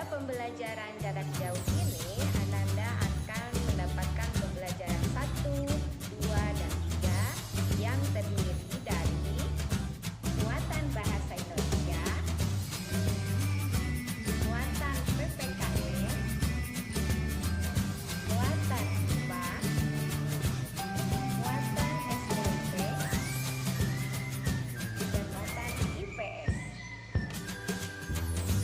Pada pembelajaran jarak jauh ini, Ananda akan mendapatkan pembelajaran 1, 2, dan 3 yang terdiri dari muatan bahasa Indonesia, muatan PPKN, muatan IPA, muatan SPP, dan muatan IPS.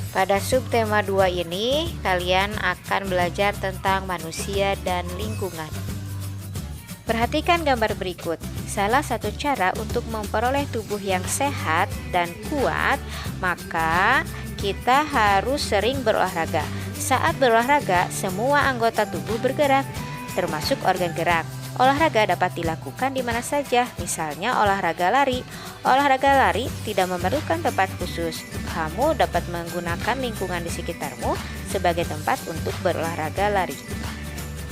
Pada subtema 2 ini, kalian akan belajar tentang manusia dan lingkungan. Perhatikan gambar berikut. Salah satu cara untuk memperoleh tubuh yang sehat dan kuat, maka kita harus sering berolahraga. Saat berolahraga, semua anggota tubuh bergerak, termasuk organ gerak. Olahraga dapat dilakukan di mana saja, misalnya olahraga lari. Olahraga lari tidak memerlukan tempat khusus. Kamu dapat menggunakan lingkungan di sekitarmu sebagai tempat untuk berolahraga lari.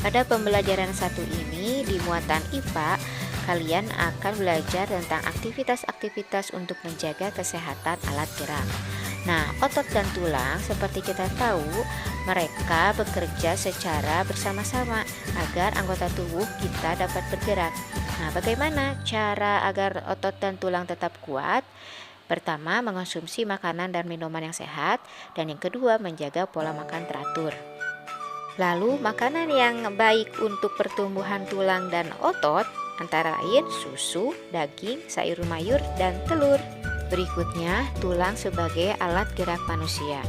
Pada pembelajaran 1 ini di muatan IPA, kalian akan belajar tentang aktivitas-aktivitas untuk menjaga kesehatan alat gerak. Nah, otot dan tulang seperti kita tahu, mereka bekerja secara bersama-sama agar anggota tubuh kita dapat bergerak. Nah, bagaimana cara agar otot dan tulang tetap kuat? Pertama, mengonsumsi makanan dan minuman yang sehat, dan yang kedua, menjaga pola makan teratur. Lalu, makanan yang baik untuk pertumbuhan tulang dan otot antara lain susu, daging, sayur mayur, dan telur. Berikutnya, tulang sebagai alat gerak manusia.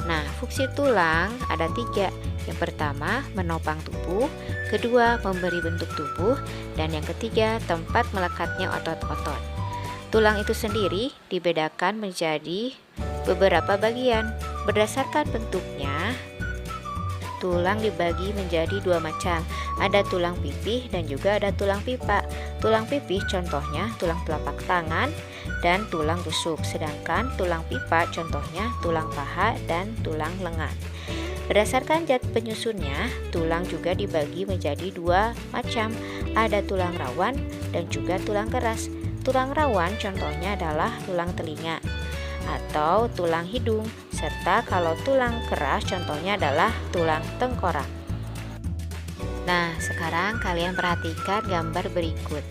Nah, fungsi tulang ada 3. Yang pertama, menopang tubuh. Kedua, memberi bentuk tubuh. Dan yang ketiga, tempat melekatnya otot-otot. Tulang itu sendiri dibedakan menjadi beberapa bagian. Berdasarkan bentuknya, tulang dibagi menjadi 2 macam. Ada tulang pipih dan juga ada tulang pipa. Tulang pipih contohnya tulang telapak tangan dan tulang rusuk, sedangkan tulang pipa contohnya tulang paha dan tulang lengan. Berdasarkan zat penyusunnya, tulang juga dibagi menjadi 2 macam. Ada tulang rawan dan juga tulang keras. Tulang rawan contohnya adalah tulang telinga atau tulang hidung, serta kalau tulang keras contohnya adalah tulang tengkorak. Nah, sekarang kalian perhatikan gambar berikut.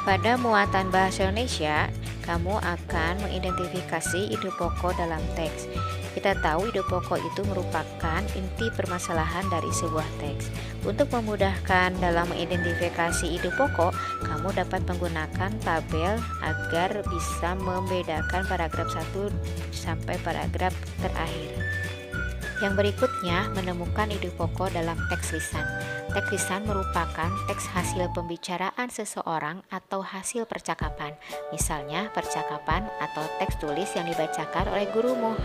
Pada muatan bahasa Indonesia, kamu akan mengidentifikasi ide pokok dalam teks. Kita tahu ide pokok itu merupakan inti permasalahan dari sebuah teks. Untuk memudahkan dalam mengidentifikasi ide pokok, kamu dapat menggunakan tabel agar bisa membedakan paragraf 1 sampai paragraf terakhir. Yang berikutnya, menemukan ide pokok dalam teks lisan. Teks lisan merupakan teks hasil pembicaraan seseorang atau hasil percakapan, misalnya percakapan atau teks tulis yang dibacakan oleh gurumu.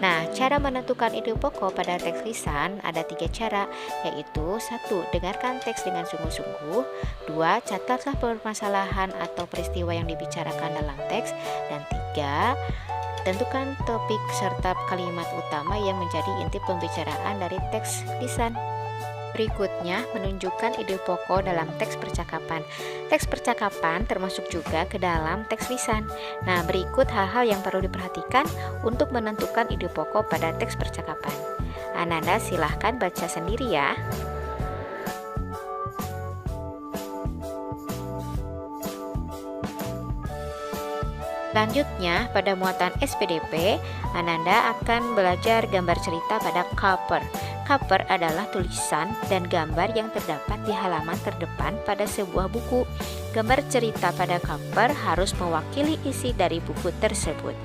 Nah, cara menentukan ide pokok pada teks lisan ada 3 cara, yaitu 1. Dengarkan teks dengan sungguh-sungguh. 2. Catatlah permasalahan atau peristiwa yang dibicarakan dalam teks. Dan 3. Tentukan topik serta kalimat utama yang menjadi inti pembicaraan dari teks lisan. Berikutnya, menunjukkan ide pokok dalam teks percakapan. Teks percakapan termasuk juga ke dalam teks lisan. Nah, berikut hal-hal yang perlu diperhatikan untuk menentukan ide pokok pada teks percakapan. Ananda silahkan baca sendiri ya. Selanjutnya, pada muatan SPDP, Ananda akan belajar gambar cerita pada cover. Cover adalah tulisan dan gambar yang terdapat di halaman terdepan pada sebuah buku. Gambar cerita pada cover harus mewakili isi dari buku tersebut.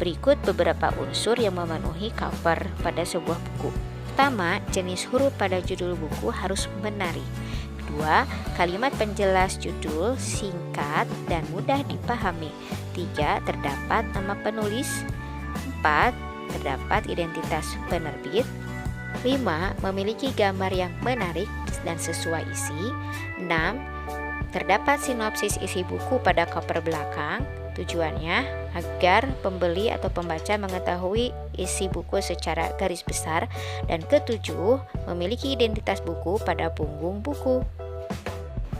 Berikut beberapa unsur yang memenuhi cover pada sebuah buku. Pertama, jenis huruf pada judul buku harus menarik. Kedua, kalimat penjelas judul singkat dan mudah dipahami. 3. Terdapat nama penulis. 4. Terdapat identitas penerbit. 5. Memiliki gambar yang menarik dan sesuai isi. 6. Terdapat sinopsis isi buku pada cover belakang. Tujuannya agar pembeli atau pembaca mengetahui isi buku secara garis besar. Dan ketujuh, memiliki identitas buku pada punggung buku.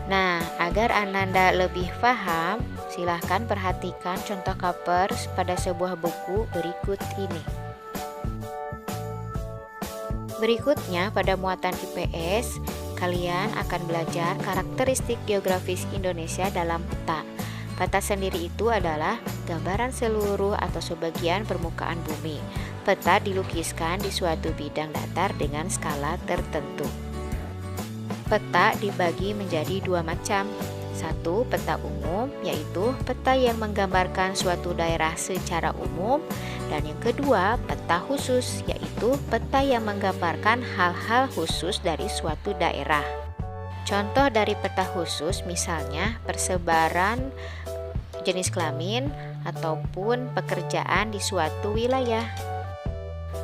Nah, agar Ananda lebih paham, silahkan perhatikan contoh cover pada sebuah buku berikut ini. Berikutnya, pada muatan IPS, kalian akan belajar karakteristik geografis Indonesia dalam peta. Peta sendiri itu adalah gambaran seluruh atau sebagian permukaan bumi. Peta dilukiskan di suatu bidang datar dengan skala tertentu. Peta dibagi menjadi dua macam. Satu, peta umum, yaitu peta yang menggambarkan suatu daerah secara umum. Dan yang kedua, peta khusus, yaitu peta yang menggambarkan hal-hal khusus dari suatu daerah. Contoh dari peta khusus misalnya persebaran jenis kelamin ataupun pekerjaan di suatu wilayah.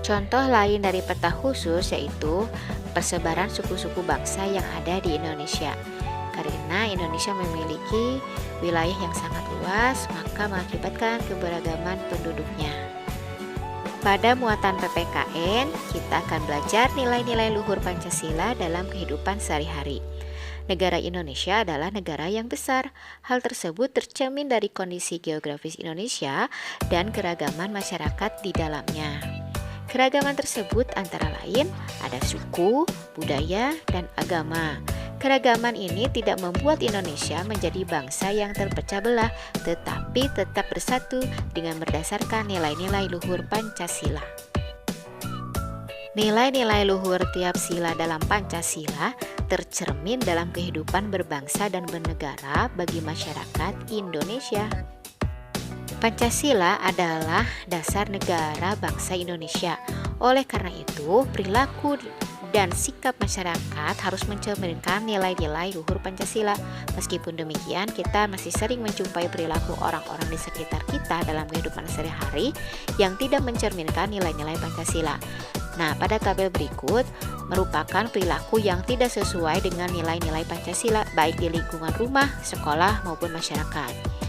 Contoh lain dari peta khusus yaitu persebaran suku-suku bangsa yang ada di Indonesia. Karena Indonesia memiliki wilayah yang sangat luas, maka mengakibatkan keberagaman penduduknya. Pada muatan PPKN, kita akan belajar nilai-nilai luhur Pancasila dalam kehidupan sehari-hari. Negara Indonesia adalah negara yang besar. Hal tersebut tercermin dari kondisi geografis Indonesia dan keragaman masyarakat di dalamnya. Keragaman tersebut antara lain ada suku, budaya, dan agama. Keragaman ini tidak membuat Indonesia menjadi bangsa yang terpecah belah, tetapi tetap bersatu dengan berdasarkan nilai-nilai luhur Pancasila. Nilai-nilai luhur tiap sila dalam Pancasila tercermin dalam kehidupan berbangsa dan bernegara bagi masyarakat Indonesia. Pancasila adalah dasar negara bangsa Indonesia. Oleh karena itu, perilaku dan sikap masyarakat harus mencerminkan nilai-nilai luhur Pancasila. Meskipun demikian, kita masih sering menjumpai perilaku orang-orang di sekitar kita dalam kehidupan sehari-hari yang tidak mencerminkan nilai-nilai Pancasila. Nah, pada tabel berikut merupakan perilaku yang tidak sesuai dengan nilai-nilai Pancasila, baik di lingkungan rumah, sekolah, maupun masyarakat.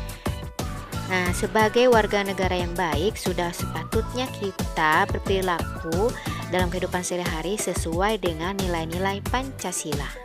Nah, sebagai warga negara yang baik, sudah sepatutnya kita berperilaku dalam kehidupan sehari-hari sesuai dengan nilai-nilai Pancasila.